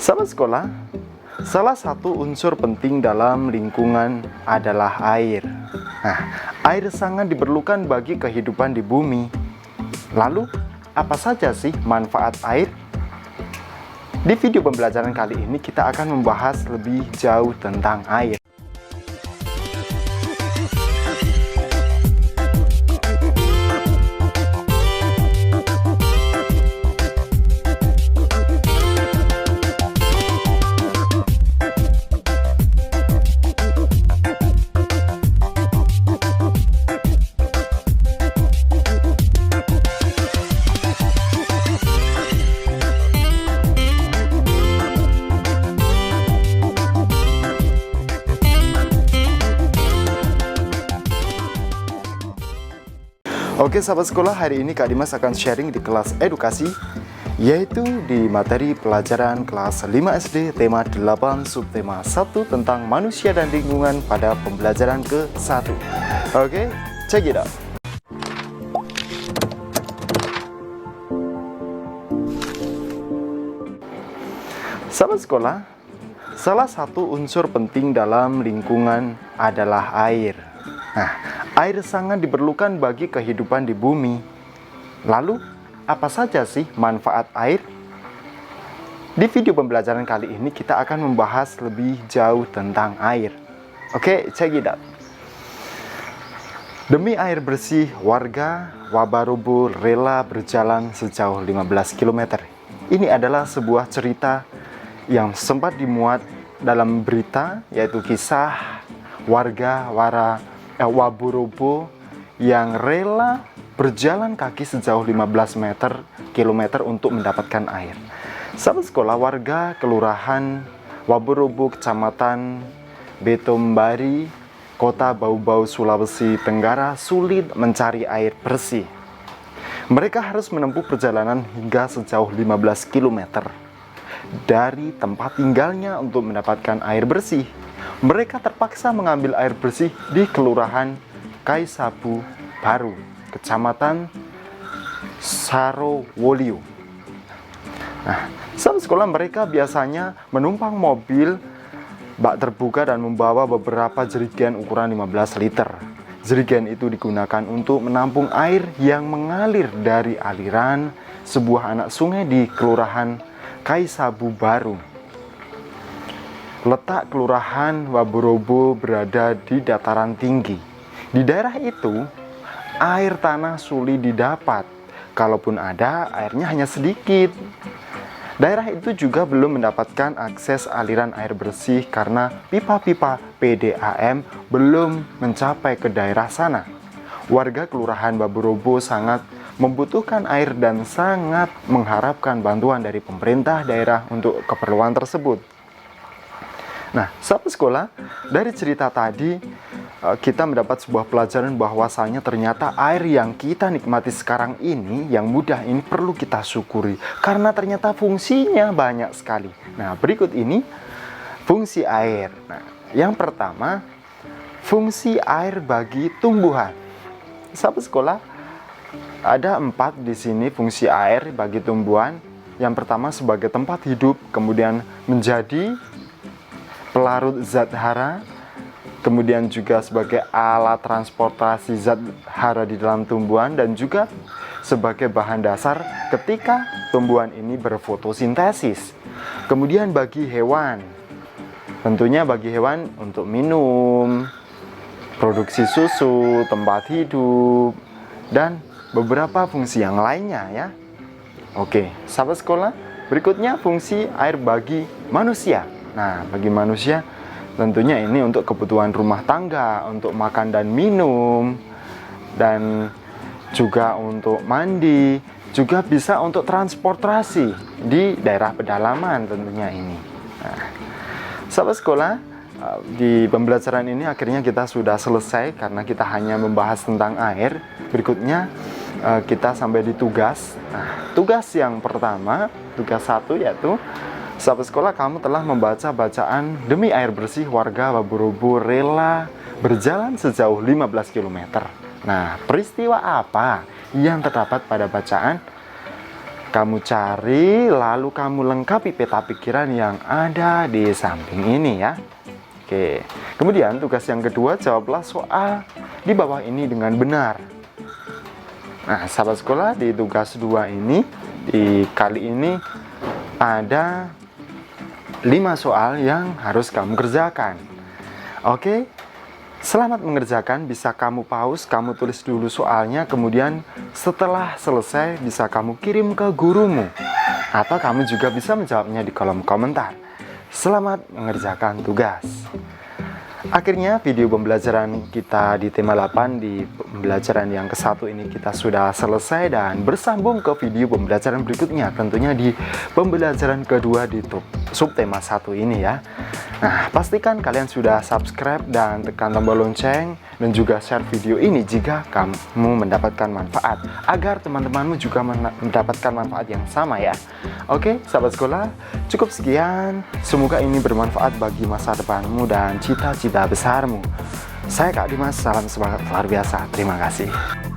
Sahabat sekolah, salah satu unsur penting dalam lingkungan adalah air. Nah, air sangat diperlukan bagi kehidupan di bumi. Lalu, apa saja sih manfaat air? Di video pembelajaran kali ini kita akan membahas lebih jauh tentang air. Oke sahabat sekolah, hari ini Kak Dimas akan sharing di kelas edukasi, yaitu di materi pelajaran kelas 5 SD tema 8 subtema 1 tentang manusia dan lingkungan pada pembelajaran ke-1. Oke, check it out. Sahabat sekolah, salah satu unsur penting dalam lingkungan adalah air. Nah, air sangat diperlukan bagi kehidupan di bumi. Lalu, apa saja sih manfaat air? Di video pembelajaran kali ini kita akan membahas lebih jauh tentang air. Oke, check it out. Demi air bersih, warga Wabarobo rela berjalan sejauh 15 km. Ini adalah sebuah cerita yang sempat dimuat dalam berita, yaitu kisah warga Wabarobo yang rela berjalan kaki sejauh 15 km untuk mendapatkan air. Sahabat sekolah, warga Kelurahan Wabarobo, Kecamatan Betombari, Kota Bau-Bau, Sulawesi Tenggara sulit mencari air bersih. Mereka harus menempuh perjalanan hingga sejauh 15 km dari tempat tinggalnya untuk mendapatkan air bersih. Mereka terpaksa mengambil air bersih di Kelurahan Kaisabu Baru, Kecamatan Sarowolio. Nah, saat sekolah mereka biasanya menumpang mobil bak terbuka dan membawa beberapa jerigen ukuran 15 liter. Jerigen itu digunakan untuk menampung air yang mengalir dari aliran sebuah anak sungai di Kelurahan Kaisabu Baru. Letak Kelurahan Wabarobo berada di dataran tinggi. Di daerah itu, air tanah sulit didapat. Kalaupun ada, airnya hanya sedikit. Daerah itu juga belum mendapatkan akses aliran air bersih karena pipa-pipa PDAM belum mencapai ke daerah sana. Warga Kelurahan Wabarobo sangat membutuhkan air dan sangat mengharapkan bantuan dari pemerintah daerah untuk keperluan tersebut. Nah, sahabat sekolah, dari cerita tadi kita mendapat sebuah pelajaran bahwasanya ternyata air yang kita nikmati sekarang ini, yang mudah ini perlu kita syukuri karena ternyata fungsinya banyak sekali. Nah, berikut ini fungsi air. Nah, yang pertama, fungsi air bagi tumbuhan. Sahabat sekolah, ada 4 di sini fungsi air bagi tumbuhan. Yang pertama sebagai tempat hidup, kemudian menjadi pelarut zat hara, kemudian juga sebagai alat transportasi zat hara di dalam tumbuhan, dan juga sebagai bahan dasar ketika tumbuhan ini berfotosintesis. Kemudian bagi hewan, tentunya bagi hewan untuk minum, produksi susu, tempat hidup, dan beberapa fungsi yang lainnya ya. Oke, sahabat sekolah, berikutnya fungsi air bagi manusia. Nah, bagi manusia tentunya ini untuk kebutuhan rumah tangga, untuk makan dan minum, dan juga untuk mandi, juga bisa untuk transportasi di daerah pedalaman tentunya ini. Nah, sahabat sekolah, di pembelajaran ini akhirnya kita sudah selesai karena kita hanya membahas tentang air. Berikutnya kita sampai di tugas. Nah, tugas yang pertama, tugas 1 yaitu sahabat sekolah, kamu telah membaca bacaan demi air bersih warga Wabarobo rela berjalan sejauh 15 km. Nah, peristiwa apa yang terdapat pada bacaan? Kamu cari, lalu kamu lengkapi peta pikiran yang ada di samping ini ya. Oke, kemudian tugas yang kedua, jawablah soal di bawah ini dengan benar. Nah, sahabat sekolah, di tugas 2 ini, di kali ini ada 5 soal yang harus kamu kerjakan. Oke, selamat mengerjakan. Bisa kamu pause, kamu tulis dulu soalnya, kemudian setelah selesai bisa kamu kirim ke gurumu, atau kamu juga bisa menjawabnya di kolom komentar. Selamat mengerjakan tugas. Akhirnya video pembelajaran kita di tema 8 di pembelajaran yang ke-1 ini kita sudah selesai dan bersambung ke video pembelajaran berikutnya, tentunya di pembelajaran kedua di subtema 1 ini ya. Nah, pastikan kalian sudah subscribe dan tekan tombol lonceng dan juga share video ini jika kamu mendapatkan manfaat, agar teman-temanmu juga mendapatkan manfaat yang sama ya. Oke, sahabat sekolah, cukup sekian. Semoga ini bermanfaat bagi masa depanmu dan cita-cita besarmu. Saya Kak Dimas, salam semangat luar biasa. Terima kasih.